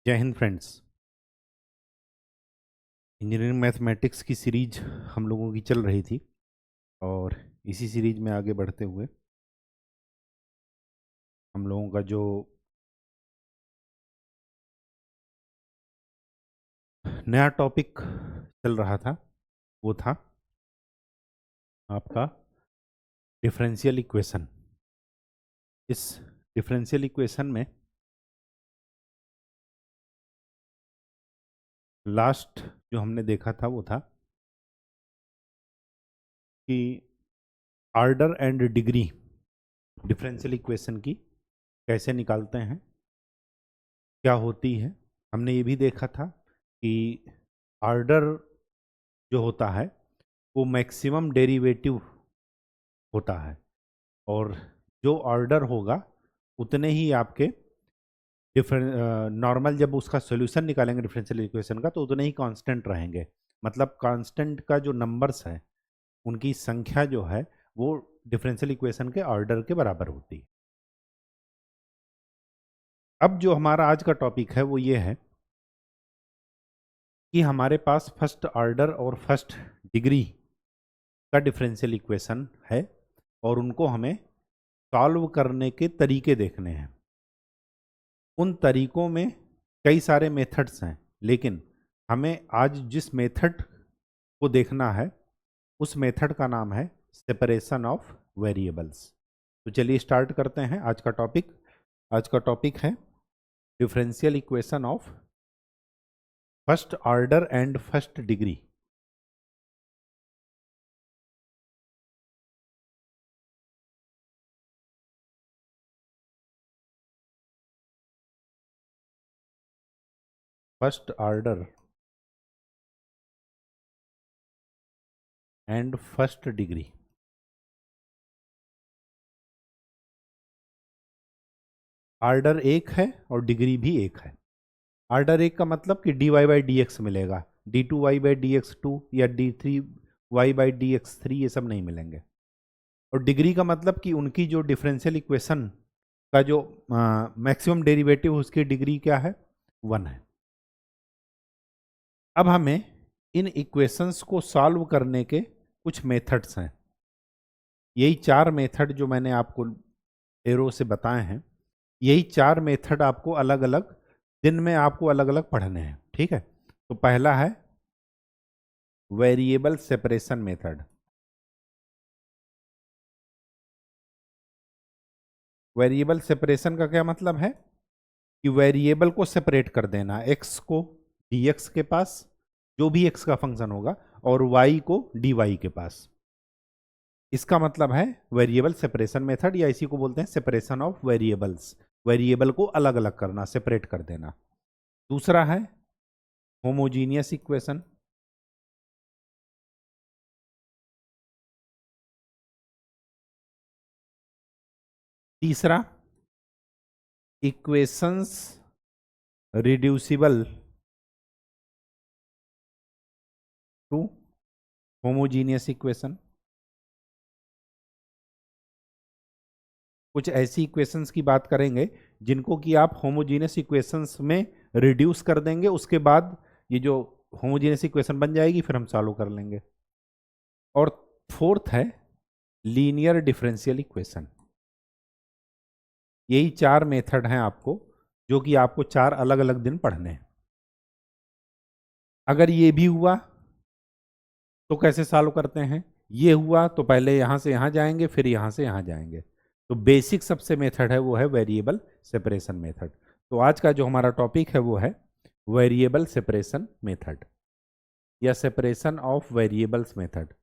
जय Hind friends. Engineering mathematics की series हम लोगों की चल रही थी और इसी सीरीज में आगे बढ़ते हुए हम लोगों का जो नया टॉपिक चल रहा था वो था आपका डिफरेंशियल इक्वेशन। इस डिफरेंशियल इक्वेशन में लास्ट जो हमने देखा था वो था कि order and degree differential equation की कैसे निकालते हैं, क्या होती है। हमने ये भी देखा था कि ऑर्डर जो होता है वो मैक्सिमम डेरिवेटिव होता है और जो ऑर्डर होगा उतने ही आपके डिफरेंट नॉर्मल जब उसका सॉल्यूशन निकालेंगे डिफरेंशियल इक्वेशन का तो उतने ही कांस्टेंट रहेंगे। मतलब कांस्टेंट का जो नंबर्स है उनकी संख्या जो है वो डिफरेंशियल इक्वेशन के ऑर्डर के बराबर होती है। अब जो हमारा आज का टॉपिक है वो ये है कि हमारे पास फर्स्ट ऑर्डर और फर्स्ट डिग्री का डिफरेंशियल इक्वेशन है और उनको हमें सॉल्व करने के तरीके देखने हैं। उन तरीकों में कई सारे मेथड्स हैं, लेकिन हमें आज जिस मेथड को देखना है उस मेथड का नाम है सेपरेशन ऑफ वेरिएबल्स। तो चलिए स्टार्ट करते हैं आज का टॉपिक। आज का टॉपिक है differential equation of first order and first degree. First order and first degree. Order एक है और डिग्री भी एक है। ऑर्डर एक का मतलब कि dy बाई डी एक्स मिलेगा, d2y by D x to या d3y by D x three ये सब नहीं मिलेंगे। और डिग्री का मतलब कि उनकी जो डिफरेंशियल इक्वेशन का जो मैक्सिमम डेरिवेटिव उसकी डिग्री क्या है, 1 है। अब हमें इन इक्वेशंस को सॉल्व करने के कुछ मेथड्स हैं। यही 4 मेथड जो मैंने आपको एरो से बताए हैं, यही 4 मेथड आपको अलग अलग दिन में आपको अलग अलग पढ़ने हैं। ठीक है, तो पहला है variable separation method. Variable separation का क्या मतलब है कि वेरिएबल को सेपरेट कर देना, एक्स को dx के पास जो भी x का फंक्शन होगा और y को dy के पास। इसका मतलब है वेरिएबल सेपरेशन मेथड, या इसी को बोलते हैं सेपरेशन ऑफ वेरिएबल्स। वेरिएबल को अलग अलग करना, सेपरेट कर देना। दूसरा है होमोजीनियस इक्वेशन। तीसरा equations reducible to homogeneous equation. कुछ ऐसी इक्वेशंस की बात करेंगे जिनको कि आप होमोजीनियस इक्वेशंस में रिड्यूस कर देंगे, उसके बाद ये जो होमोजीनियस इक्वेशन बन जाएगी फिर हम सॉल्व कर लेंगे। और फोर्थ है लीनियर डिफरेंशियल इक्वेशन। यही 4 मेथड हैं आपको, जो कि आपको 4 अलग अलग दिन पढ़ने हैं। अगर ये भी हुआ तो कैसे सॉल्व करते हैं, ये हुआ तो पहले यहां से यहां जाएंगे फिर यहां से यहां जाएंगे। तो बेसिक सबसे मेथड है वो है वेरिएबल सेपरेशन मेथड। तो आज का जो हमारा टॉपिक है वो है वेरिएबल सेपरेशन मेथड या सेपरेशन ऑफ वेरिएबल्स मेथड।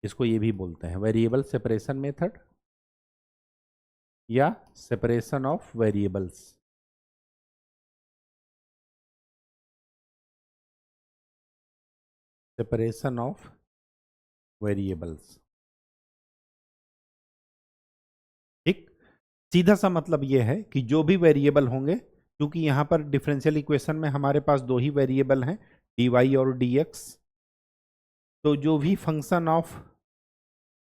इसको ये भी बोलते हैं वेरिएबल सेपरेशन मेथड या separation of variables. Separation of variables. ठीक, सीधा सा मतलब यह है कि जो भी वेरिएबल होंगे, क्योंकि यहां पर डिफरेंशियल इक्वेशन में हमारे पास 2 ही वेरिएबल हैं, dy और dx, तो जो भी फंक्शन ऑफ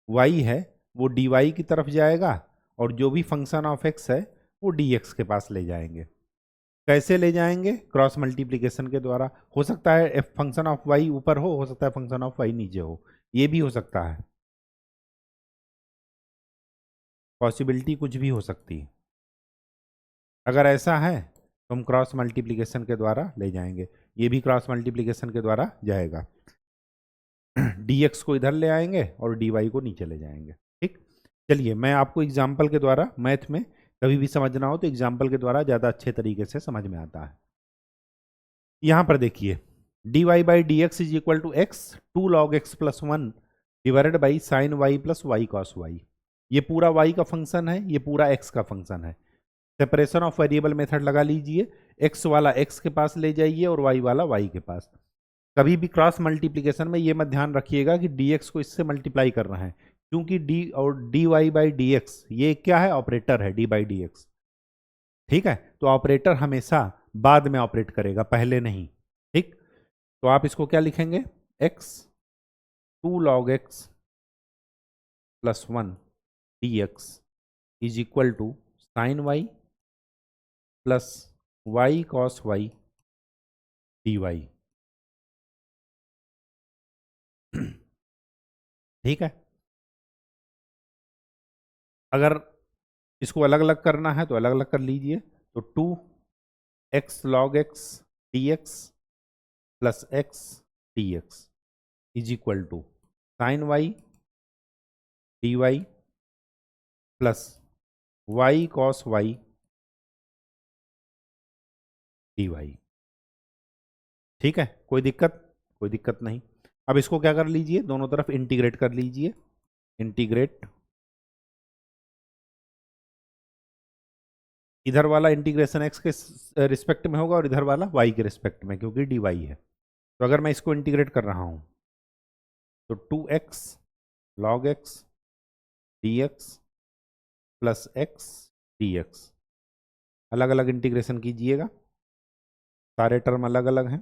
y है वो dy की तरफ जाएगा और जो भी फंक्शन ऑफ x है वो dx के पास ले जाएंगे। कैसे ले जाएंगे? क्रॉस मल्टीप्लीकेशन के द्वारा। हो सकता है एफ फंक्शन ऑफ वाई ऊपर हो सकता है फंक्शन ऑफ वाई नीचे हो, ये भी हो सकता है, पॉसिबिलिटी कुछ भी हो सकती है। अगर ऐसा है तो हम क्रॉस मल्टीप्लीकेशन के द्वारा ले जाएंगे, ये भी क्रॉस मल्टीप्लीकेशन के द्वारा जाएगा। dx को इधर ले आएंगे और dy को नीचे ले जाएंगे। ठीक, चलिए मैं आपको एग्जाम्पल के द्वारा, मैथ में कभी भी समझना हो तो एग्जाम्पल के द्वारा ज़्यादा अच्छे तरीके से समझ में आता है। यहाँ पर देखिए, dy by D x is equal to X 2 log x plus 1 divided by sine Y plus Y cos Y. ये पूरा y का फंक्शन है, ये पूरा x का फंक्शन है। सेपरेशन ऑफ वेरिएबल मेथड लगा लीजिए, x वाला x के पास ले जाइए और y वाला y के पास। कभी भी क्रॉस मल्टीप्लीकेशन में ये मत ध्यान रखिएगा कि dx को इससे मल्टीप्लाई कर रहे हैं, क्योंकि d और dy बाई डी एक्स ये क्या है? ऑपरेटर है, d बाई डी एक्स। ठीक है, तो ऑपरेटर हमेशा बाद में ऑपरेट करेगा, पहले नहीं। ठीक, तो आप इसको क्या लिखेंगे? x 2 log x plus 1 dx is equal to sine Y plus Y cos Y dy। ठीक है, अगर इसको अलग अलग करना है तो अलग अलग कर लीजिए। तो 2x log x dx plus x dx is equal to sine Y dy plus Y cos Y dy। ठीक है, कोई दिक्कत? कोई दिक्कत नहीं। अब इसको क्या कर लीजिए, दोनों तरफ इंटीग्रेट कर लीजिए। इंटीग्रेट, इधर वाला इंटीग्रेशन x के रिस्पेक्ट में होगा और इधर वाला y के रिस्पेक्ट में, क्योंकि dy है। तो अगर मैं इसको इंटीग्रेट कर रहा हूं तो 2x log x dx plus x dx, अलग अलग इंटीग्रेशन कीजिएगा, सारे टर्म अलग अलग हैं।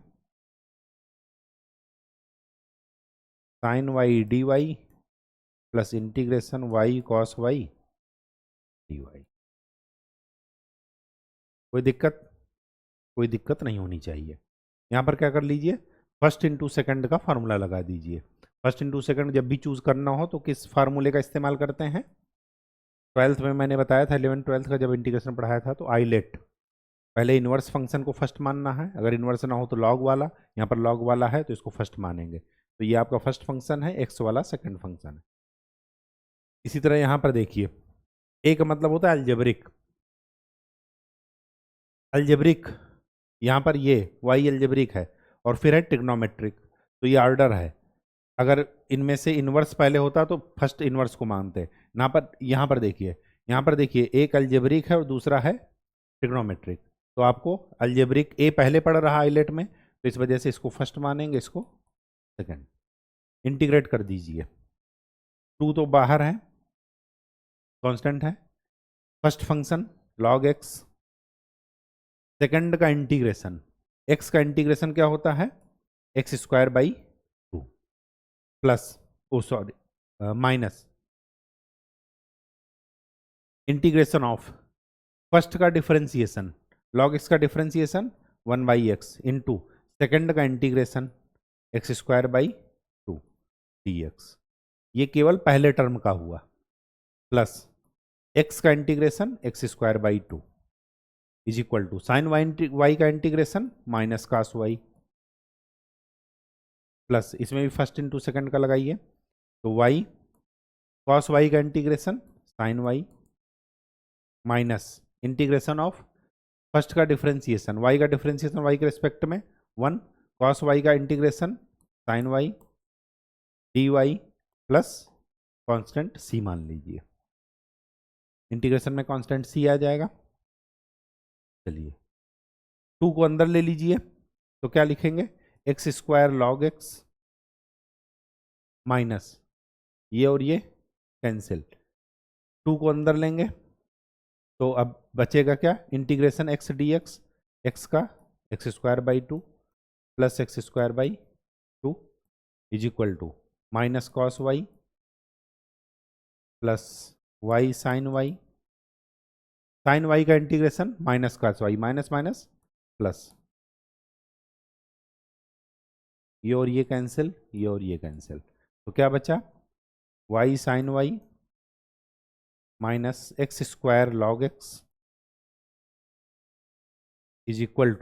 Sine Y D Y plus integration Y cos Y D Y. कोई दिक्कत? कोई दिक्कत नहीं होनी चाहिए। यहाँ पर क्या कर लीजिए, फर्स्ट इंटू सेकंड का फार्मूला लगा दीजिए। फर्स्ट इंटू सेकंड जब भी चूज करना हो तो किस फार्मूले का इस्तेमाल करते हैं? 12th में मैंने बताया था, 11 12th का जब इंटीग्रेशन पढ़ाया था, तो आईलेट पहले इन्वर्स फंक्शन को फर्स्ट मानना है, अगर इन्वर्स ना हो तो लॉग वाला, यहाँ पर लॉग वाला है तो इसको फर्स्ट मानेंगे। तो ये आपका फर्स्ट फंक्शन है, एक्स वाला सेकंड फंक्शन है। इसी तरह यहाँ पर देखिए, ए का मतलब होता है अलजेब्रिक। अलजेब्रिक यहाँ पर ये वाई अलजेब्रिक है, और फिर है ट्रिग्नोमेट्रिक, तो ये ऑर्डर है। अगर इनमें से इन्वर्स पहले होता तो फर्स्ट इन्वर्स को मानते। यहाँ पर देखिए, यहाँ पर देखिए, एक अलजेब्रिक है और दूसरा है ट्रिग्नोमेट्रिक। तो आपको अलजेब्रिक ए पहले पढ़ रहा आइलेट में, तो इस वजह से इसको फर्स्ट मानेंगे, इसको सेकंड। इंटीग्रेट कर दीजिए, 2 तो बाहर है, कांस्टेंट है। First function log x, second का इंटीग्रेशन, x का इंटीग्रेशन क्या होता है? X square by 2 plus, oh sorry, minus integration of first का डिफरेंशिएशन, log x का differentiation 1 by x into second का integration x square by 2 dx। ये केवल पहले टर्म का हुआ, प्लस x का integration x square by 2 is equal to sine y का integration minus cos Y, plus इसमें भी फर्स्ट इंटू सेकंड का लगाइए, तो y कॉस वाई का integration sine Y minus integration of first का डिफरेंशिएशन, y का डिफरेंशिएशन y के रिस्पेक्ट में 1 कॉस वाई का integration sine Y D Y plus constant c मान लीजिए। इंटीग्रेशन में कॉन्स्टेंट c आ जाएगा। चलिए 2 को अंदर ले लीजिए, तो क्या लिखेंगे? X square log x minus ये और ये कैंसिल, 2 को अंदर लेंगे तो अब बचेगा क्या? Integration x D x, x का x square by 2 plus x square by 2 is equal to minus cos y plus y sine y, sine y का integration minus cos y, minus minus plus ये और ये cancel, ये और ये cancel, तो क्या बचा, y sine y minus x square log x is equal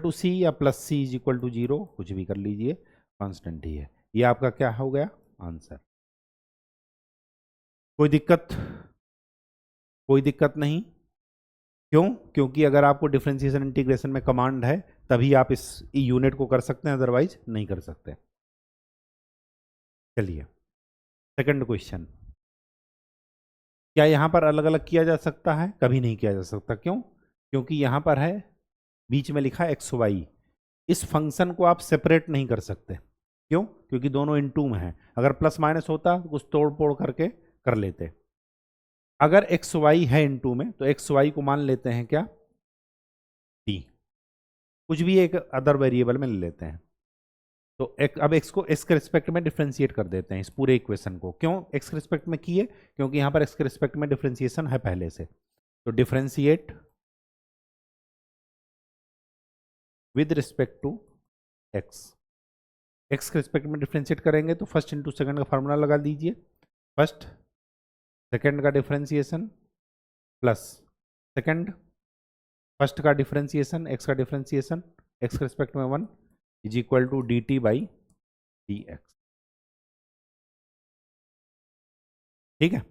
to c या plus c is equal to 0, कुछ भी कर लीजिए, कांस्टेंट ही है। ये आपका क्या हो गया आंसर। कोई दिक्कत, कोई दिक्कत नहीं, क्यों, क्योंकि अगर आपको डिफरेंशिएशन इंटीग्रेशन में कमांड है तभी आप इस यूनिट को कर सकते हैं, अदरवाइज नहीं कर सकते। चलिए सेकंड क्वेश्चन, क्या यहां पर अलग अलग किया जा सकता है, कभी नहीं किया जा सकता, क्यों, क्योंकि यहां पर है बीच में लिखा एक्स वाई, इस फंक्शन को आप सेपरेट नहीं कर सकते, क्यों, क्योंकि दोनों इनटू में है, अगर प्लस माइनस होता तो कुछ तोड़ फोड़ करके कर लेते। अगर एक्स वाई है इनटू में तो एक्स वाई को मान लेते हैं क्या टी, कुछ भी एक अदर वेरिएबल में ले लेते हैं, तो अब एक्स को एक्स के रिस्पेक्ट में डिफ्रेंशिएट कर देते हैं इस पूरे इक्वेशन को, क्यों एक्स के रिस्पेक्ट में किए, क्योंकि यहां पर एक्स के रिस्पेक्ट में डिफ्रेंशिएशन है पहले से, तो differentiate with respect to X, X के रिस्पेक्ट में डिफ्रेंशिएट करेंगे तो फर्स्ट इंटू सेकंड का फार्मूला लगा दीजिए, फर्स्ट सेकंड का डिफ्रेंशिएशन प्लस सेकंड फर्स्ट का डिफ्रेंशिएशन, एक्स का डिफ्रेंशिएशन एक्स के रिस्पेक्ट में 1 is equal to D T by D x, ठीक है।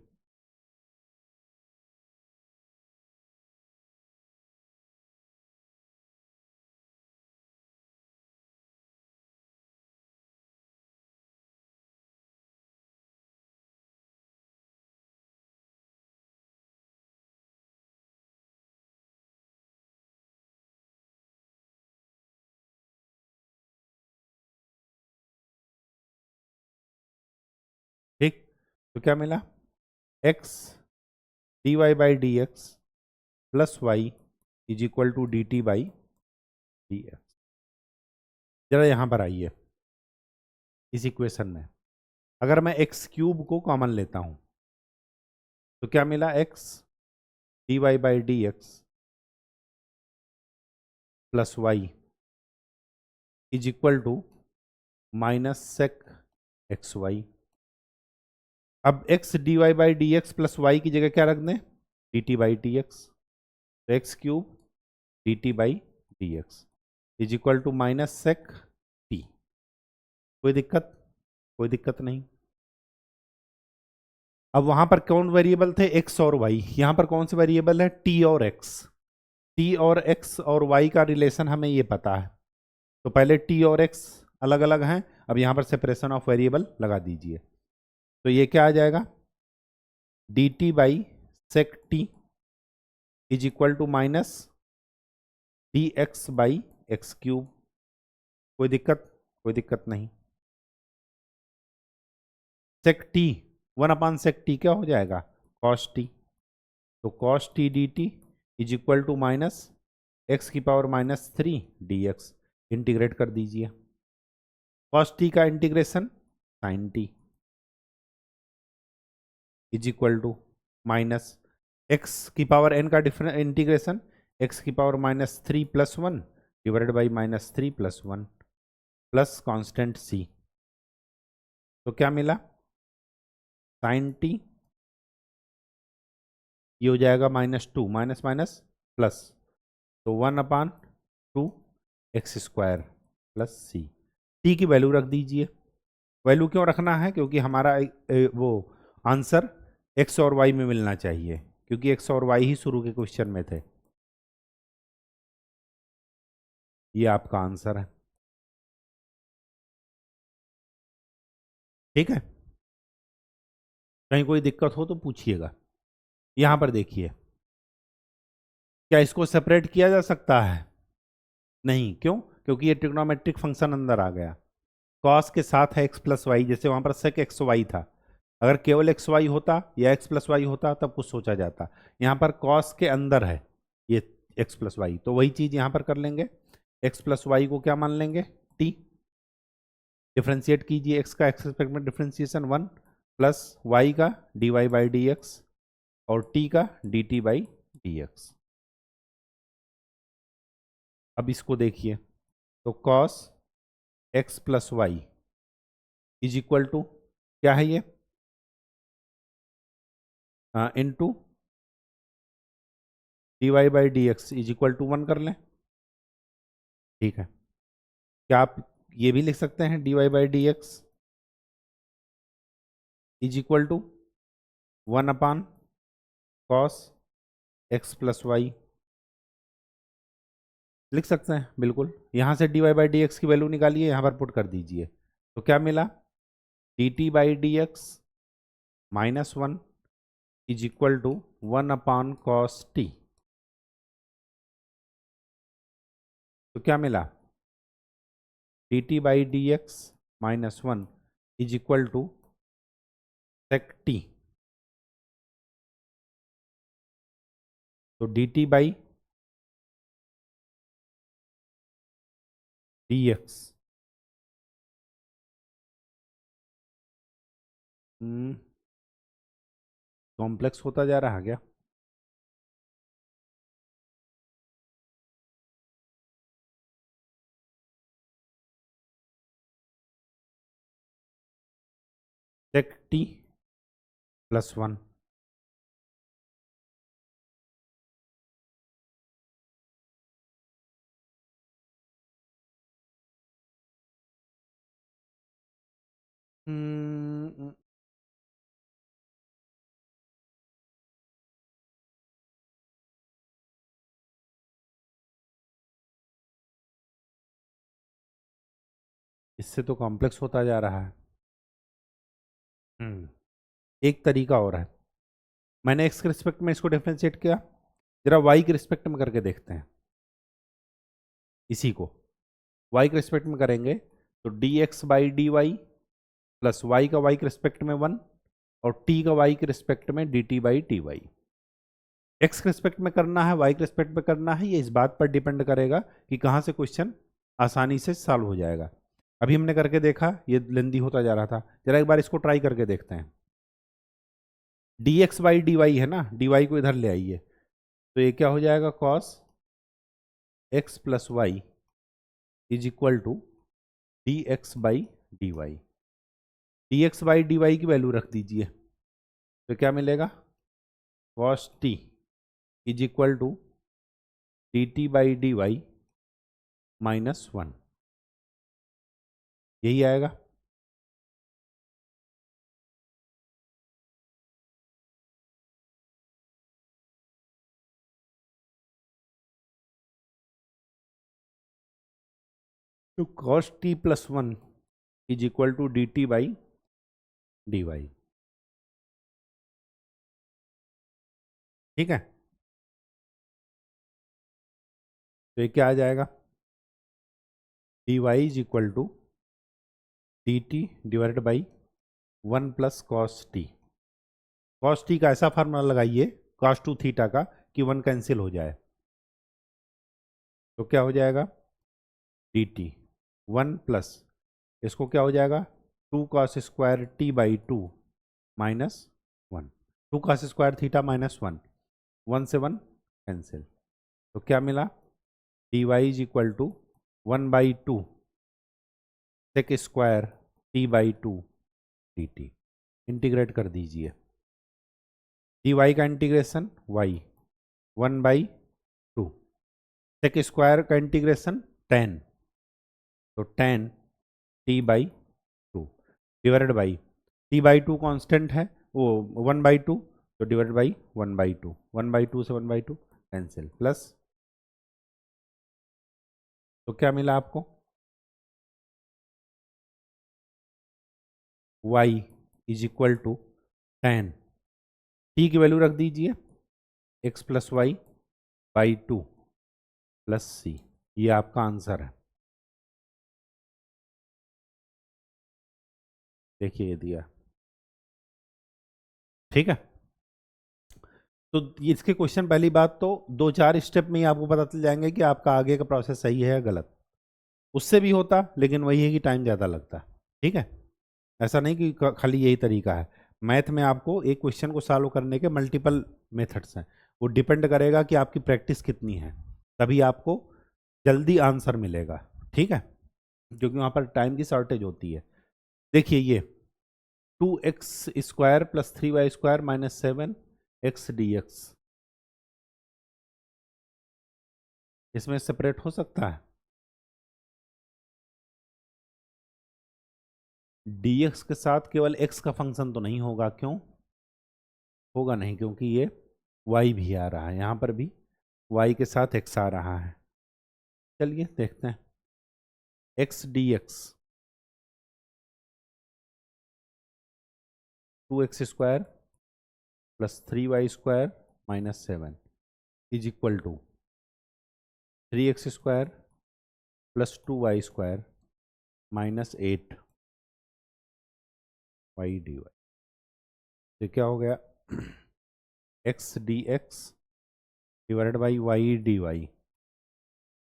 ठीक, तो क्या मिला, x D Y by D x plus Y is equal to D T by D x. जरा यहां पर आइए, इस इक्वेशन में अगर मैं एक्स क्यूब को कॉमन लेता हूं तो क्या मिला, x D Y by D x plus Y is equal to minus sec x y. अब x D Y by D x plus y की जगह क्या रख दें, d T by D x, तो x cube d T by D x is equal to minus sec t. कोई दिक्कत, कोई दिक्कत नहीं। अब वहां पर कौन वेरिएबल थे, एक्स और वाई, यहां पर कौन से वेरिएबल है, टी और एक्स, टी और एक्स और वाई का रिलेशन हमें ये पता है, तो पहले टी और एक्स अलग अलग हैं, अब यहां पर सेपरेशन ऑफ वेरिएबल लगा दीजिए, तो ये क्या आ जाएगा, D T by sec T is equal to minus D X by X cube. कोई दिक्कत, कोई दिक्कत नहीं। सेक टी 1 सेक टी क्या हो जाएगा, कॉस टी, तो cos t d t is equal to minus x की power minus 3 d x, integrate कर दीजिए, कॉस टी का integration sine t is equal to minus x की पावर एन का डिफरेंट इंटीग्रेशन एक्स की power minus 3 plus 1 divided by minus 3 plus 1 plus constant c, तो क्या मिला, साइन टी, ये हो जाएगा माइनस 2 माइनस माइनस प्लस, तो 1/2 एक्स स्क्वायर प्लस सी, टी की वैल्यू रख दीजिए। वैल्यू क्यों रखना है, क्योंकि हमारा वो आंसर एक्स और वाई में मिलना चाहिए, क्योंकि एक्स और वाई ही शुरू के क्वेश्चन में थे। ये आपका आंसर है, ठीक है। कहीं कोई दिक्कत हो तो पूछिएगा। यहां पर देखिए, क्या इसको सेपरेट किया जा सकता है, नहीं, क्यों, क्योंकि ये ट्रिग्नोमेट्रिक फंक्शन अंदर आ गया, कॉस के साथ है एक्स प्लस वाई, जैसे वहां पर सेक एक्स वाई था, अगर केवल एक्स वाई होता या एक्स प्लस वाई होता तब कुछ सोचा जाता, यहां पर कॉस के अंदर है ये एक्स प्लस वाई, तो वही चीज यहां पर कर लेंगे, एक्स प्लस वाई को क्या मान लेंगे, टी, डिफ्रेंशिएट कीजिए, एक्स का एक्स रिस्पेक्ट में डिफ्रेंशिएशन 1 प्लस वाई का D Y by D X और टी का D T by D X. अब इसको देखिए, तो cos X plus Y is equal to क्या है ये, into D Y by D x is equal to 1 कर लें। ठीक है, क्या आप ये भी लिख सकते हैं, D Y by D x is equal to 1 upon cos X plus Y, लिख सकते हैं बिल्कुल। यहाँ से D Y by D x की वैल्यू निकालिए, यहाँ पर पुट कर दीजिए, तो क्या मिला, D T by D x minus 1 is equal to 1 upon cos T. तो क्या मिला, D T by D x minus 1 is equal to sec T. तो d T by D x complex होता जा रहा क्या, सेक टी प्लस 1। इससे तो कॉम्प्लेक्स होता जा रहा है। एक तरीका और है, मैंने एक्स के रिस्पेक्ट में इसको डिफ्रेंशिएट किया, जरा वाई के रिस्पेक्ट में करके देखते हैं। इसी को वाई के रिस्पेक्ट में करेंगे तो D X by D Y plus Y का वाई के रिस्पेक्ट में 1 और टी का वाई के रिस्पेक्ट में D T by T Y. X के रिस्पेक्ट में करना है, वाई के रिस्पेक्ट में करना है, ये इस बात पर डिपेंड करेगा कि कहाँ से क्वेश्चन आसानी से सॉल्व हो जाएगा। अभी हमने करके देखा, ये लेंदी होता जा रहा था, जरा एक बार इसको ट्राई करके देखते हैं। D X by D Y है ना, डी वाई को इधर ले आइए, तो ये क्या हो जाएगा, cos X plus Y is equal to D X by D Y. D X by D Y की वैल्यू रख दीजिए, तो क्या मिलेगा, cos T is equal to D T by D Y minus 1, यही आएगा। तो cos T plus 1 is equal to D T by D Y. ठीक है, तो ये क्या आ जाएगा, D Y is equal to D T divided by 1 plus cos T. Cos t का ऐसा फार्मूला लगाइए कॉस टू थीटा का कि 1 कैंसिल हो जाए, तो क्या हो जाएगा, डी टी 1 प्लस इसको क्या हो जाएगा, 2 cos square T by 2 minus 1, 2 cos square theta minus 1, 1 से 1 कैंसिल, तो क्या मिला, D Y is equal to 1 by 2 sec square T by 2 D T. Integrate कर दीजिए, डी वाई का integration Y 1 by 2 sec square का इंटीग्रेशन 10, तो 10 T by 2 divided by T by 2 constant है, वो 1 बाई 2, तो डिवाइडेड बाई 1 बाई 2, 1 बाई 2 से 1 by 2 cancel, plus, तो क्या मिला आपको, y is equal to 10, t की वैल्यू रख दीजिए x plus y by 2 plus c, ये आपका आंसर है। देखिए ये दिया, ठीक है। तो इसके क्वेश्चन, पहली बात तो 2-4 स्टेप में ही आपको पता चल जाएंगे कि आपका आगे का प्रोसेस सही है या गलत। उससे भी होता, लेकिन वही है कि टाइम ज़्यादा लगता। ठीक है, ऐसा नहीं कि खाली यही तरीका है। मैथ में आपको एक क्वेश्चन को सॉल्व करने के मल्टीपल मेथड्स हैं, वो डिपेंड करेगा कि आपकी प्रैक्टिस कितनी है, तभी आपको जल्दी आंसर मिलेगा, ठीक है, क्योंकि वहाँ पर टाइम की शॉर्टेज होती है। देखिए ये 2x² plus 3y² minus 7x dx, इसमें सेपरेट हो सकता है? dx के साथ केवल x का फंक्शन तो नहीं होगा, क्यों होगा? नहीं, क्योंकि ये y भी आ रहा है, यहाँ पर भी y के साथ x आ रहा है। चलिए देखते हैं, x dx 2x² plus 3y² minus 7 is equal to 3x² plus 2y² minus 8 y dy। तो क्या हो गया? x dx divided by y dy,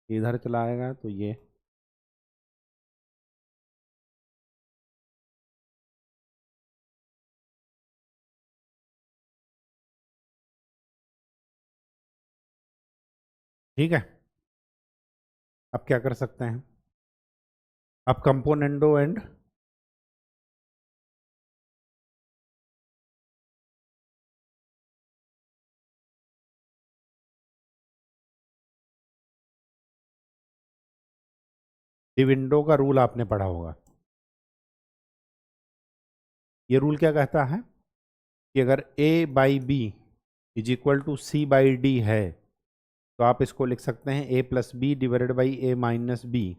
इधर चला आएगा तो ये ठीक है। अब क्या कर सकते हैं? अब कंपोनेंडो एंड डिविंडो का रूल आपने पढ़ा होगा। ये रूल क्या कहता है कि अगर a by B is equal to C by D है, तो आप इसको लिख सकते हैं a plus B divided by a minus B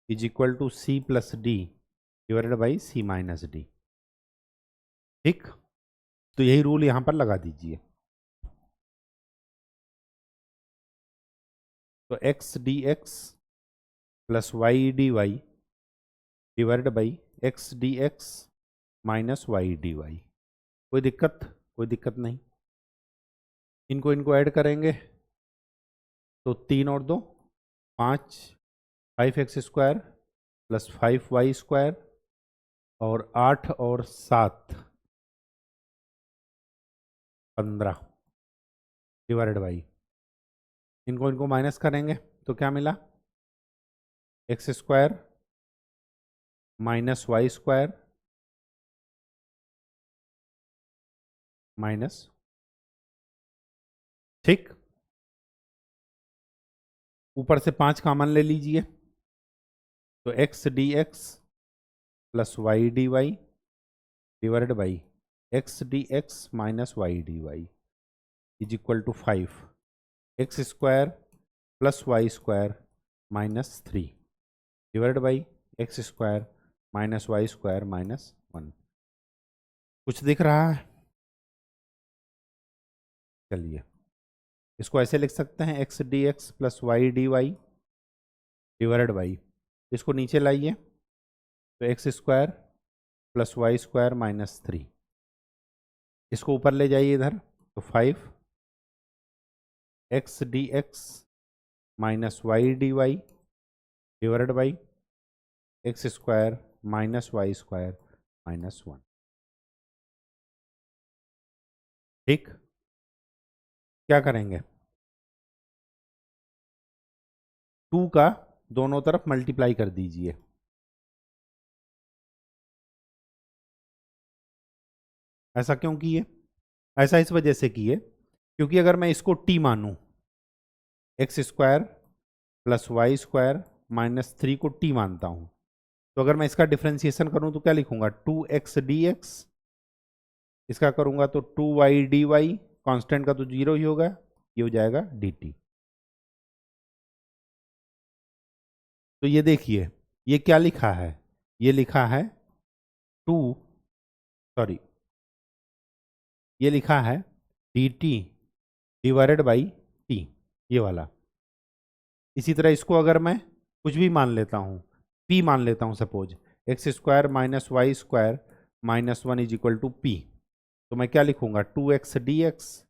is equal to C plus D divided by C minus D. ठीक, तो यही रूल यहां पर लगा दीजिए। तो x D x plus Y D Y divided by x D x minus Y D Y. कोई दिक्कत? कोई दिक्कत नहीं। इनको ऐड करेंगे तो 3 और 2 5, 5x² प्लस 5y² और 8 और 7 15 डिवाइडेड बाई, इनको माइनस करेंगे तो क्या मिला? x² माइनस y² माइनस, ठीक, ऊपर से 5 कॉमन ले लीजिए, तो x D x plus Y D Y divided by x D x minus Y D Y is equal to 5x² plus y² minus 3 divided by x² minus y² minus 1। कुछ दिख रहा है? चलिए इसको ऐसे लिख सकते हैं, x D x plus Y D Y divided by, इसको नीचे लाइए तो x² प्लस y² माइनस 3, इसको ऊपर ले जाइए इधर तो 5x d x minus Y D Y divided by x² minus y² minus 1। ठीक, क्या करेंगे? 2 का दोनों तरफ मल्टीप्लाई कर दीजिए। ऐसा क्यों किए? ऐसा इस वजह से किए क्योंकि अगर मैं इसको t मानूं, x² प्लस y² माइनस 3 को t मानता हूं, तो अगर मैं इसका डिफ्रेंसिएशन करूं तो क्या लिखूंगा? 2x dx, इसका करूंगा तो 2y dy, कांस्टेंट का तो 0 ही होगा, ये हो जाएगा dt। तो ये देखिए ये क्या लिखा है? ये लिखा है 2, सॉरी, ये लिखा है dt डिवाइडेड बाई t, ये वाला। इसी तरह इसको अगर मैं कुछ भी मान लेता हूँ, p मान लेता हूँ, suppose x² minus y² minus 1 is equal to p, तो मैं क्या लिखूंगा? 2x dx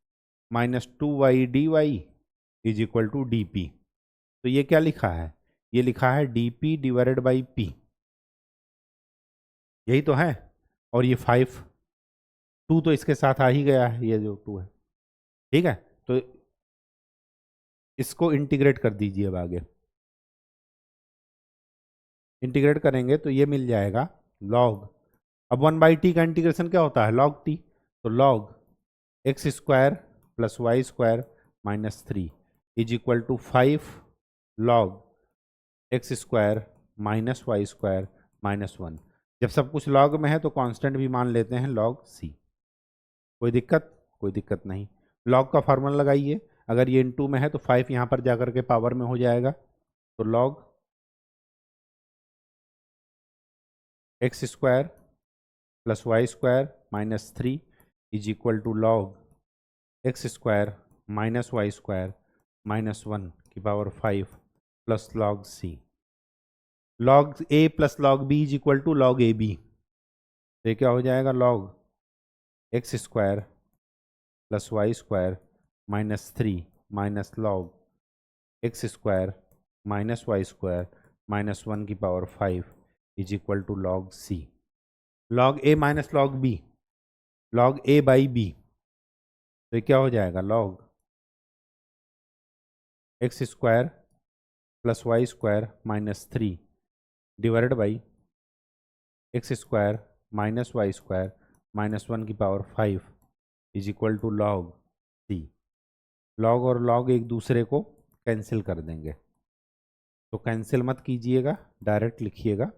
minus 2y dy is equal to dp। तो ये क्या लिखा है? ये लिखा है dp डिवाइडेड बाई p, यही तो है। और ये 5, 2 तो इसके साथ आ ही गया है, ये जो 2 है, ठीक है। तो इसको इंटीग्रेट कर दीजिए अब आगे, इंटीग्रेट करेंगे तो ये मिल जाएगा लॉग, अब 1/t का इंटीग्रेशन क्या होता है, लॉग टी, तो log x square plus y square minus 3 is equal to 5 log x square minus y square minus 1। जब सब कुछ लॉग में है तो कांस्टेंट भी मान लेते हैं लॉग सी। कोई दिक्कत? कोई दिक्कत नहीं। लॉग का फार्मूला लगाइए, अगर ये इनटू में है तो 5 यहाँ पर जाकर के पावर में हो जाएगा, तो log x square plus y square minus 3 is equal to log x square minus y square minus 1 की power 5 plus log c. Log a plus log b is equal to log a b, तो ये क्या हो जाएगा, log x square plus y square minus 3 minus log x square minus y square minus 1 की power 5 is equal to log c. Log a minus log b, log a by b, तो ये क्या हो जाएगा, log x square plus y square minus 3 divided by x square minus y square minus 1 की power 5 is equal to log c. Log और log एक दूसरे को कैंसिल कर देंगे, तो कैंसिल मत कीजिएगा, डायरेक्ट लिखिएगा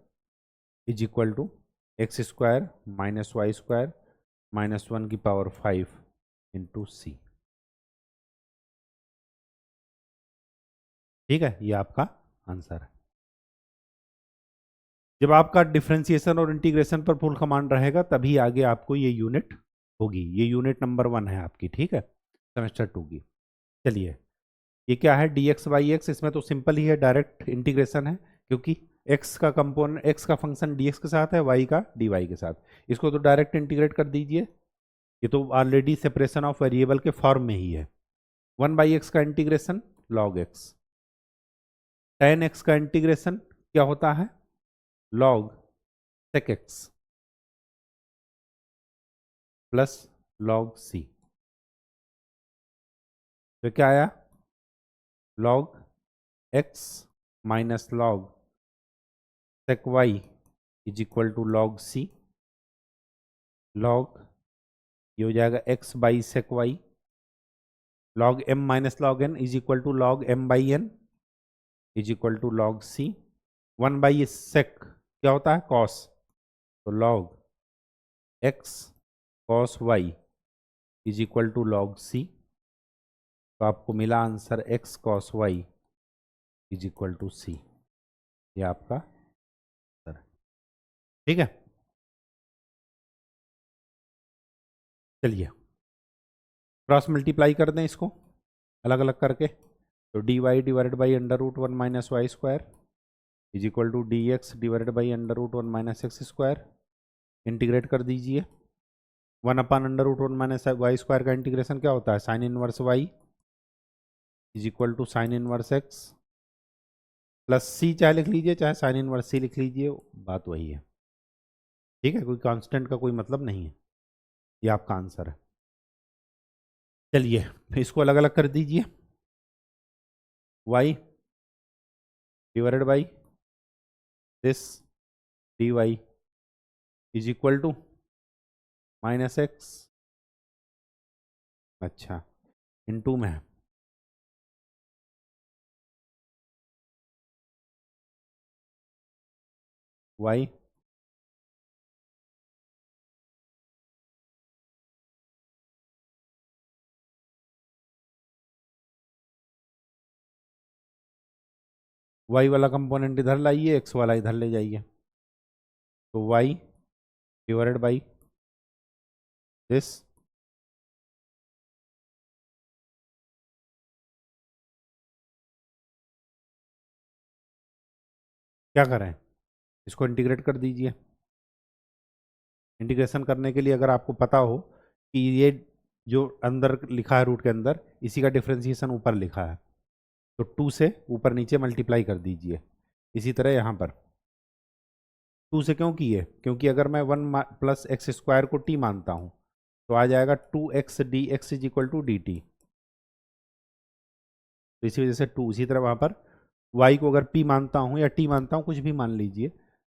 is equal to x square minus y square minus 1 की पावर 5 इंटू सी। ठीक है, ये आपका आंसर है। जब आपका डिफरेंशिएशन और इंटीग्रेशन पर फुल कमांड रहेगा तभी आगे आपको ये यूनिट होगी। ये यूनिट नंबर 1 है आपकी, ठीक है, सेमेस्टर 2 की। चलिए, ये क्या है, डी एक्स बाई एक्स, इसमें तो सिंपल ही है, डायरेक्ट इंटीग्रेशन है, क्योंकि एक्स का कंपोनेंट, एक्स का फंक्शन डी एक्स के साथ है, वाई का डी वाई के साथ, इसको तो डायरेक्ट इंटीग्रेट कर दीजिए। ये तो ऑलरेडी सेपरेशन ऑफ वेरिएबल के फॉर्म में ही है। 1/x का integration log x, tan x का इंटीग्रेशन क्या होता है, log sec x plus log c, तो क्या आया, log x minus log sec y is equal to log c. Log ये हो जाएगा x by sec y, log m minus log n is equal to log m by n is equal to log C. 1/sec क्या होता है, cos, तो log x cos y is equal to log c. तो आपको मिला answer x cos y is equal to c, ये आपका answer है। ठीक है, चलिए क्रॉस मल्टीप्लाई कर दें इसको अलग अलग करके, तो d Y divided by under root 1 minus y square is equal to D x divided by under root 1 minus x square. Integrate कर दीजिए, 1 under root 1 minus y square का इंटीग्रेशन क्या होता है, sine inverse y is equal to sine inverse x plus c, चाहे लिख लीजिए चाहे साइन इनवर्स सी लिख लीजिए, बात वही है। ठीक है, कोई कांस्टेंट का कोई मतलब नहीं है, ये आपका आंसर है। चलिए इसको अलग अलग कर दीजिए, y divided by this d Y is equal to minus x, अच्छा इनटू में है y y वाला कंपोनेंट इधर लाइए, x वाला इधर ले जाइए, तो y डिवाइडेड बाई दिस क्या करें, इसको इंटीग्रेट कर दीजिए। इंटीग्रेशन करने के लिए अगर आपको पता हो कि ये जो अंदर लिखा है रूट के अंदर, इसी का डिफ्रेंसिएशन ऊपर लिखा है, तो 2 से ऊपर नीचे मल्टीप्लाई कर दीजिए। इसी तरह यहाँ पर 2 से क्यों किए, क्योंकि अगर मैं 1 प्लस एक्स स्क्वायर को t मानता हूँ तो आ जाएगा 2x dx is equal to dt, तो इसी वजह से 2। इसी तरह वहाँ पर y को अगर p मानता हूँ या t मानता हूँ, कुछ भी मान लीजिए,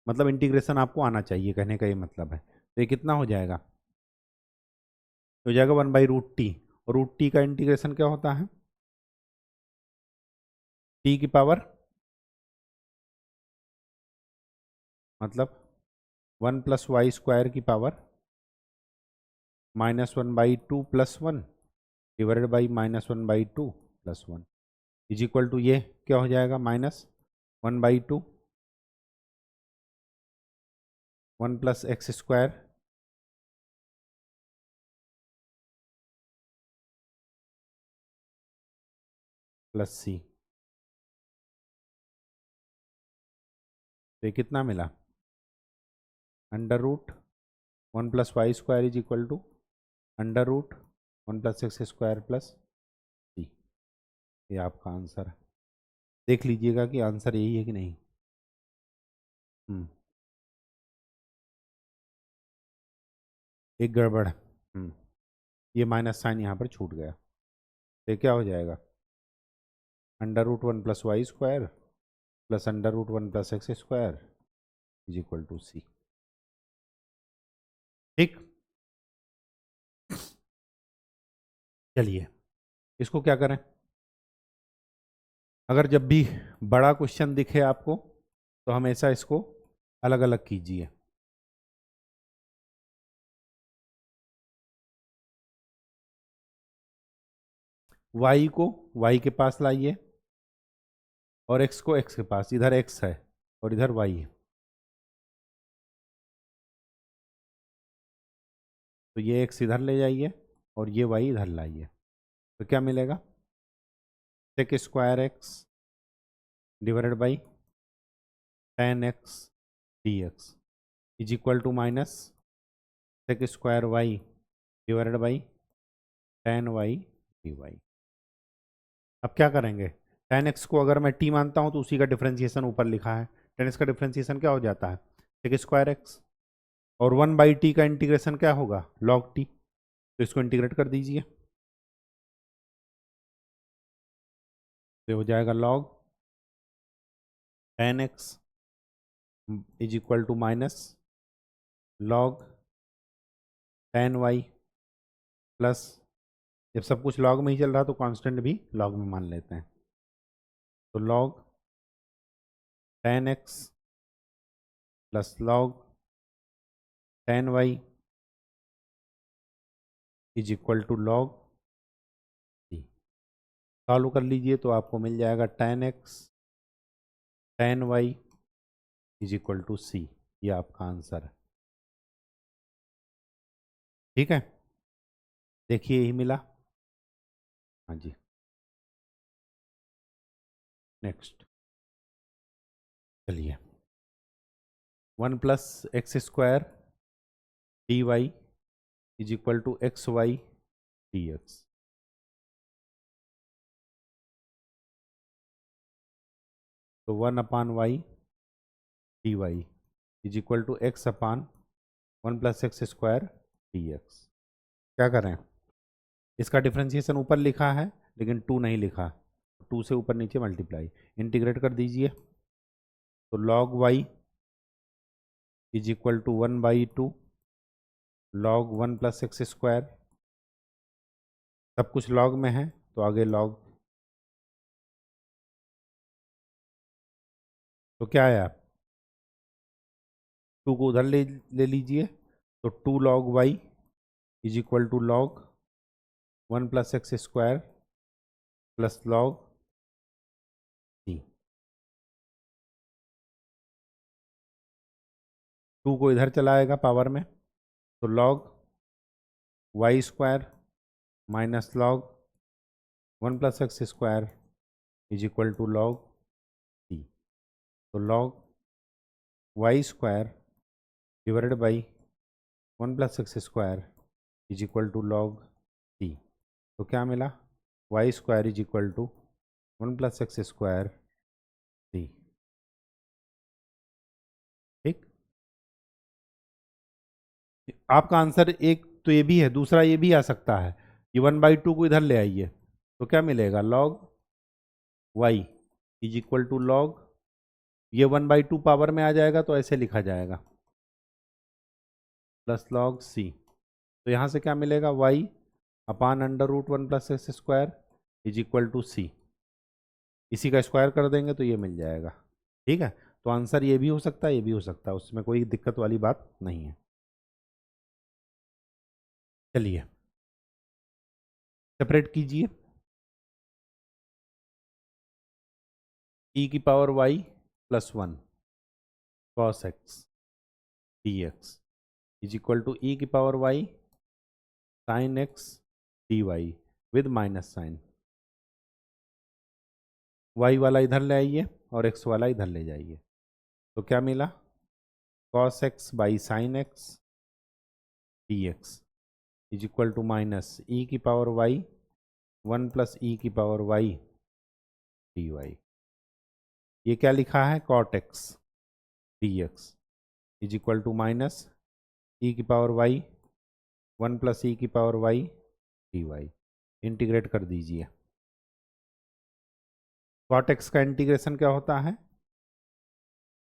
मतलब इंटीग्रेशन आपको आना चाहिए, कहने का ये मतलब है। तो ये कितना हो जाएगा? हो जाएगा 1/√t, और √t का इंटीग्रेशन क्या होता है? t की पावर, मतलब 1+y² की पावर -1/2 + 1 डिवाइडेड बाई -1/2 + 1 इज इक्वल टू, ये क्या हो जाएगा? -1/2 1 + x² + c। तो ये कितना मिला? √1 + y² is equal to √1 + x² + c। ये आपका आंसर है। देख लीजिएगा कि आंसर यही है कि नहीं। एक गड़बड़ है। ये माइनस साइन यहाँ पर छूट गया। तो क्या हो जाएगा? √1 + y² + √1 + x² is equal to c। ठीक, चलिए इसको क्या करें? अगर जब भी बड़ा क्वेश्चन दिखे आपको तो हमेशा इसको अलग अलग कीजिए। y को y के पास लाइए और x को x के पास। इधर x है और इधर y है, तो ये x इधर ले जाइए और ये y इधर लाइए। तो क्या मिलेगा? sec² x divided by tan x dx is equal to -sec² y divided by tan y dy। अब क्या करेंगे? tan x को अगर मैं t मानता हूं तो उसी का डिफ्रेंसिएशन ऊपर लिखा है। tan x का डिफ्रेंसिएशन क्या हो जाता है? sec²x, और 1/t का इंटीग्रेशन क्या होगा? log t। तो इसको इंटीग्रेट कर दीजिए, तो हो जाएगा log tan x is equal to -log tan y plus, जब सब कुछ log में ही चल रहा तो कांस्टेंट भी log में मान लेते हैं, तो log tan x plus log tan y is equal to log c। Solve कर लीजिए तो आपको मिल जाएगा tan x tan y is equal to c। ये आपका आंसर है। ठीक है, देखिए यही मिला। हाँ जी, नेक्स्ट चलिए, 1 + x² dy is equal to xy dx। तो 1/y dy is equal to x/1 + x² dx। क्या करें? इसका डिफ्रेंसिएशन ऊपर लिखा है लेकिन 2 नहीं लिखा, 2 से ऊपर नीचे मल्टीप्लाई, इंटीग्रेट कर दीजिए। तो log y is equal to 1/2 log 1 + x²। सब कुछ log में है तो आगे log, तो क्या आया? 2 को उधर ले लीजिए, तो 2 log y is equal to log 1 + x² plus log c। 2 को इधर चलाएगा पावर में, तो log y² minus log 1 + x² is equal to log c। तो log y² divided by 1 + x² is equal to log c। तो क्या मिला? y² is equal to 1 + x² c। ठीक, आपका आंसर एक तो ये भी है, दूसरा ये भी आ सकता है। ये 1/2 को इधर ले आइए तो क्या मिलेगा? log y is equal to log, ये 1/2 पावर में आ जाएगा तो ऐसे लिखा जाएगा, प्लस लॉग सी। तो यहाँ से क्या मिलेगा, y upon √1 + x² is equal to c. इसी का स्क्वायर कर देंगे तो ये मिल जाएगा। ठीक है, तो आंसर ये भी हो सकता है, ये भी हो सकता है, उसमें कोई दिक्कत वाली बात नहीं है। चलिए सेपरेट कीजिए, e⁻y + 1 cos x dx is equal to e⁻y sin x dy with minus sine. y वाला इधर ले आइए और x वाला इधर ले जाइए, तो क्या मिला, cos x sin x dx is equal to minus e⁻y 1 + e⁻y dy। ये क्या लिखा है, cot x dx is equal to minus e⁻y 1 + e⁻y dy। Integrate कर दीजिए। cot x का इंटीग्रेशन क्या होता है,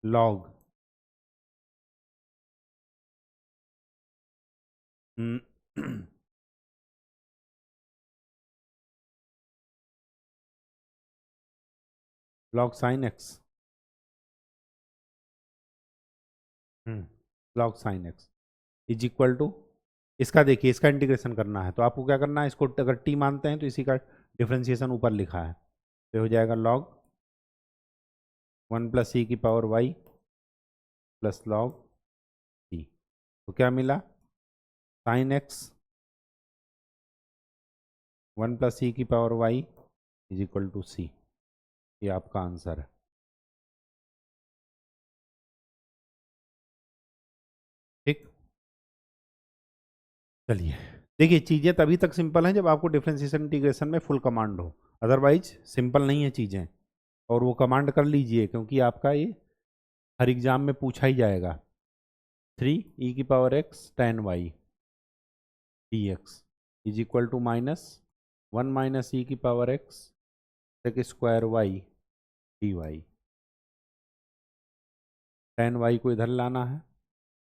log log sin x, log sin x is equal to, इसका देखिए, इसका इंटीग्रेशन करना है तो आपको क्या करना है, इसको अगर t मानते हैं तो इसी का डिफ्रेंसिएशन ऊपर लिखा है, तो हो जाएगा log 1 + e⁻y plus log t। तो क्या मिला, sin x 1 + e⁻y is equal to c। ये आपका आंसर है। ठीक, चलिए देखिए, चीज़ें तभी तक सिंपल हैं जब आपको डिफरेंशिएशन इंटीग्रेशन में फुल कमांड हो, अदरवाइज सिंपल नहीं है चीज़ें। और वो कमांड कर लीजिए क्योंकि आपका ये हर एग्जाम में पूछा ही जाएगा। 3e⁻x tan y dx is equal to minus 1 - e⁻x sec² y dy। tan y को इधर लाना है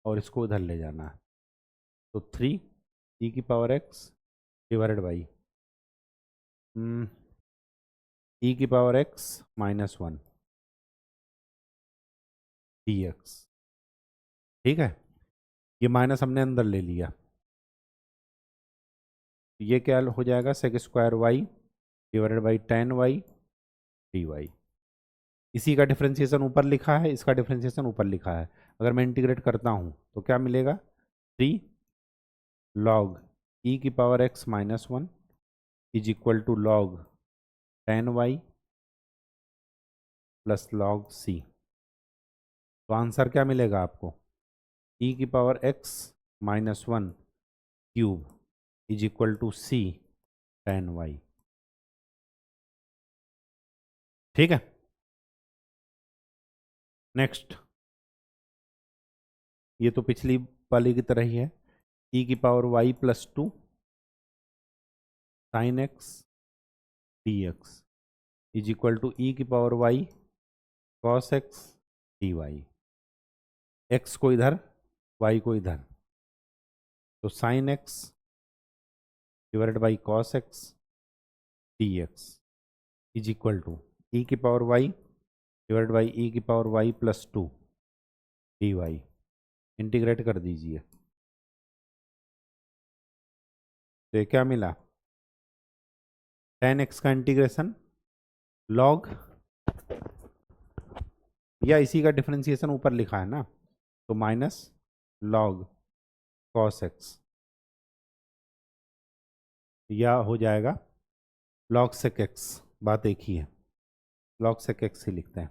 और इसको इधर ले जाना है, तो 3e⁻x divided by e⁻x - 1 dx। ठीक है, ये माइनस हमने अंदर ले लिया, ये क्या हो जाएगा, sec² y divided by tan y dy। इसी का डिफरेंशिएशन ऊपर लिखा है, इसका डिफरेंशिएशन ऊपर लिखा है। अगर मैं इंटीग्रेट करता हूँ तो क्या मिलेगा, 3 log e⁻x - 1 is equal to log tan y plus log c। तो आंसर क्या मिलेगा आपको, e⁻x - 1 cube is equal to c tan y। ठीक है, नेक्स्ट, ये तो पिछली वाली की तरह ही है, e⁻y + 2 sin x dx is equal to e⁻y cos x dy। x को इधर, y को इधर, तो sin x divided by cos x dx is equal to e⁻y divided by e⁻y + 2 dy। Integrate कर दीजिए, तो ये क्या मिला, tan x का इंटीग्रेशन log, या इसी का डिफरेंशिएशन ऊपर लिखा है ना, तो माइनस log cos x, या हो जाएगा log sec x, बात एक ही है, log sec x ही लिखते हैं,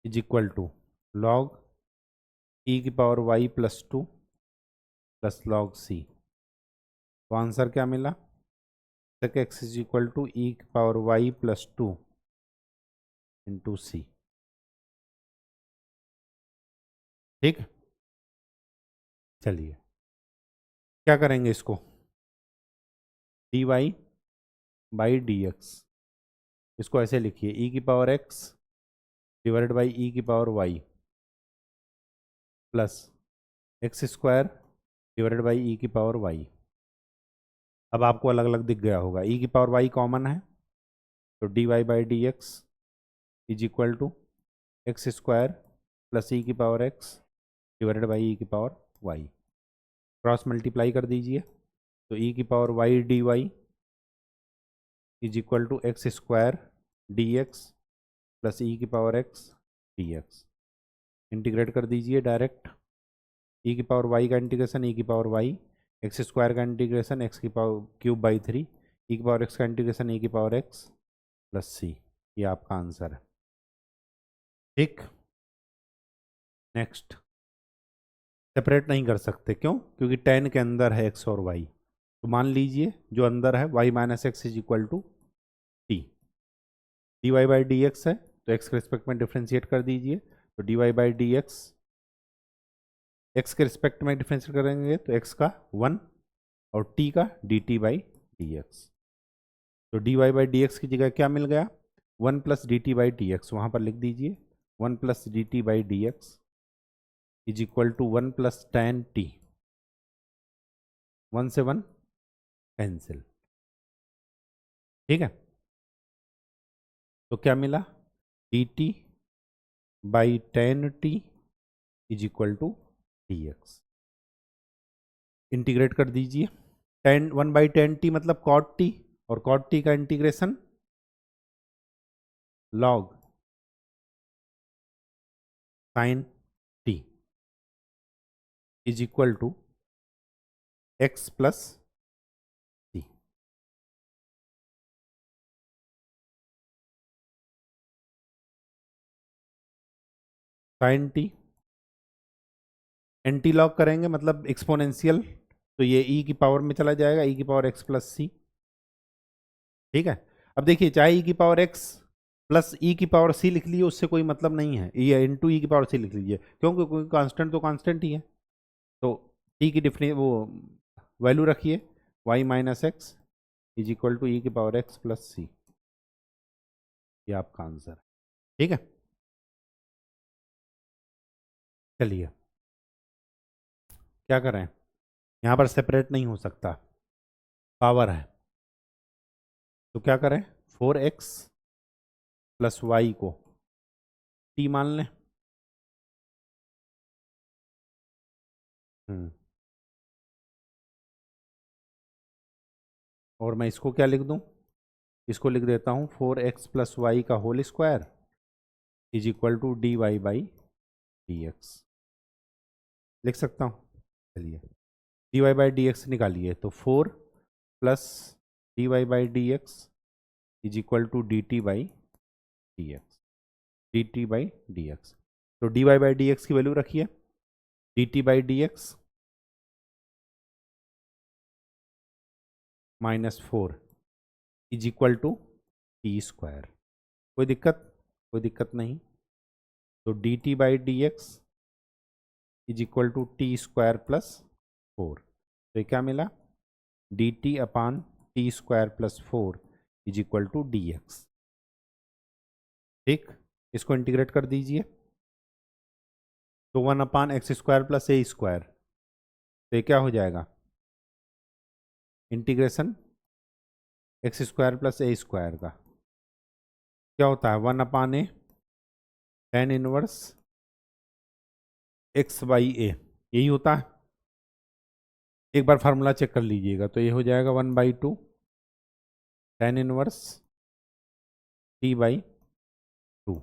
is equal to log e⁻y + 2 plus log c। तो आंसर क्या मिला, sec x is equal to e⁻y + 2 into c। ठीक, चलिए क्या करेंगे इसको, d Y by D x, इसको ऐसे लिखिए ई की power x divided by e की power y plus x square divided by e की पावर वाई। अब आपको अलग अलग दिख गया होगा, ई की पावर वाई कॉमन है तो d Y by D x is equal to x square plus e की power x divided by e की पावर वाई। क्रॉस मल्टीप्लाई कर दीजिए तो ई की power y D Y is equal to x square d x plus e की power x D x. Integrate कर दीजिए direct, e की पावर वाई का इंटीग्रेशन ई की पावर वाई, एक्स स्क्वायर का इंटीग्रेशन एक्स की power cube by 3, e की power x का इंटीग्रेशन ई की पावर एक्स प्लस सी। ये आपका आंसर है। ठीक, नेक्स्ट। सेपरेट नहीं कर सकते, क्यों? क्योंकि 10 के अंदर है एक्स और वाई, तो मान लीजिए जो अंदर है y minus x is equal to t. D Y by D x है तो एक्स के रिस्पेक्ट में डिफ्रेंशिएट कर दीजिए, तो d Y by D x के रिस्पेक्ट में डिफ्रेंशिएट करेंगे तो एक्स का 1 और टी का D T by D x. तो d Y by D x की जगह क्या मिल गया? 1 plus d T by D x, वहाँ पर लिख दीजिए 1 plus d T by D x is equal to 1 plus tan t. 1 से 1 कैंसिल, ठीक है। तो क्या मिला? D T by tan t is equal to D x. Integrate कर दीजिए, 1 बाई टेन टी मतलब कॉट टी, और कॉट टी का integration log sine t is equal to x plus c. Sine t antilog करेंगे मतलब exponential, तो ये ई की पावर में चला जाएगा, ई की पावर एक्स प्लस सी, ठीक है। अब देखिए, चाहे ई की पावर एक्स प्लस ई की पावर सी लिख लीजिए, उससे कोई मतलब नहीं है, ये इंटू ई की पावर सी लिख लीजिए, क्योंकि कोई कांस्टेंट तो कांस्टेंट ही है। तो टी की डिफरेंस वो वैल्यू रखिए, y minus x is equal to e की पावर एक्स प्लस सी। ये आपका आंसर है, ठीक है। चलिए क्या करें, यहाँ पर सेपरेट नहीं हो सकता, पावर है, तो क्या करें? 4x प्लस वाई को t मान लें। और मैं इसको क्या लिख दूं? इसको लिख देता हूं 4x प्लस वाई का whole square is equal to d Y by D x, लिख सकता हूं। चलिए d Y by D x निकालिए, तो 4 plus d Y by D x is equal to D T by D x, d T by D x. तो d Y by D x की value रखिए, d T by D x minus 4 is equal to t square. कोई दिक्कत? कोई दिक्कत नहीं। तो d T by D x is equal to t square plus 4, तो ये क्या मिला? D t upon t square plus 4 is equal to D x. ठीक, इसको इंटीग्रेट कर दीजिए, तो 1 upon x square plus a square, तो ये क्या हो जाएगा? Integration x square plus a square का क्या होता है? 1 upon a tan inverse x by a, यही होता है। एक बार फार्मूला चेक कर लीजिएगा, तो ये हो जाएगा 1/2 tan inverse t by 2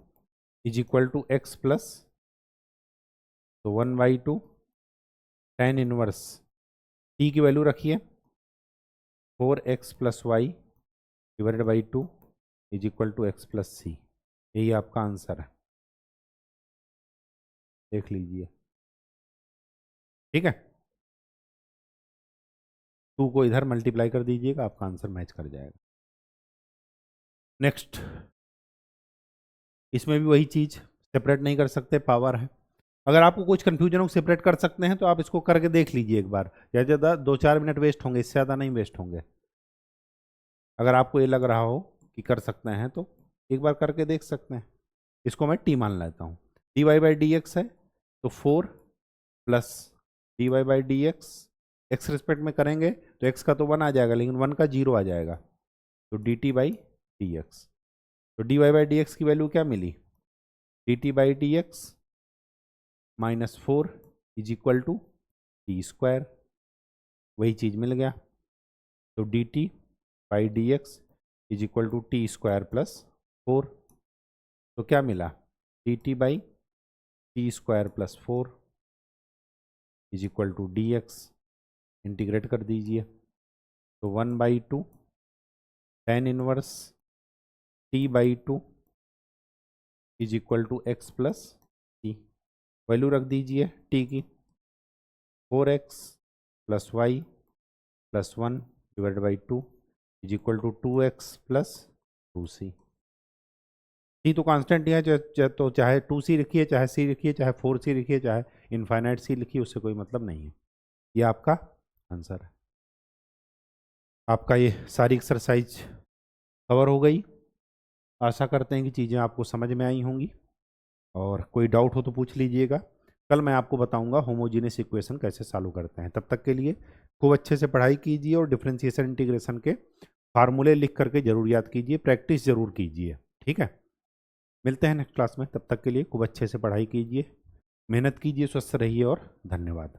is equal to x plus, तो 1/2 टेन इनवर्स टी की वैल्यू रखिए 4x plus y divided by 2 is equal to x plus c. यही आपका आंसर है, देख लीजिए, ठीक है। 2 को इधर मल्टीप्लाई कर दीजिएगा, आपका आंसर मैच कर जाएगा। नेक्स्ट, इसमें भी वही चीज़, सेपरेट नहीं कर सकते, पावर है। अगर आपको कुछ कन्फ्यूजन हो सेपरेट कर सकते हैं तो आप इसको करके देख लीजिए एक बार, या ज़्यादा 2-4 मिनट वेस्ट होंगे, इससे ज़्यादा नहीं वेस्ट होंगे। अगर आपको ये लग रहा हो कि कर सकते हैं तो एक बार करके देख सकते हैं। इसको मैं टी मान लेता हूँ। D Y by D x है तो 4 plus d Y by D x respect में करेंगे तो एक्स का तो 1 आ जाएगा, लेकिन 1 का 0 आ जाएगा, तो d T by D x. तो d Y by D x की वैल्यू क्या मिली? D T by D x minus 4 is equal to t square, वही चीज़ मिल गया। तो d T by D x is equal to t square plus 4। तो क्या मिला? D T by t square plus 4 is equal to D x. Integrate कर दीजिए तो 1/2 tan inverse t by 2 is equal to x plus t. Value रख दीजिए t की, 4x plus y plus 1 divide by 2 is equal to 2x plus 2c। टी तो constant ही है, तो चाहे 2c लिखिए, चाहे c लिखिए, चाहे 4c लिखिए, चाहे इनफाइनाइट c लिखिए, उससे कोई मतलब नहीं है। ये आपका आंसर है। आपका ये सारी एक्सरसाइज कवर हो गई। आशा करते हैं कि चीज़ें आपको समझ में आई होंगी, और कोई डाउट हो तो पूछ लीजिएगा। कल मैं आपको बताऊंगा होमोजीनियस इक्वेशन कैसे सॉल्व करते हैं। तब तक के लिए खूब अच्छे से पढ़ाई कीजिए और डिफरेंशिएशन इंटीग्रेशन के फार्मूले लिख करके जरूर याद कीजिए, प्रैक्टिस जरूर कीजिए। ठीक है, मिलते हैं नेक्स्ट क्लास में। तब तक के लिए खूब अच्छे से पढ़ाई कीजिए, मेहनत कीजिए, स्वस्थ रहिए और धन्यवाद।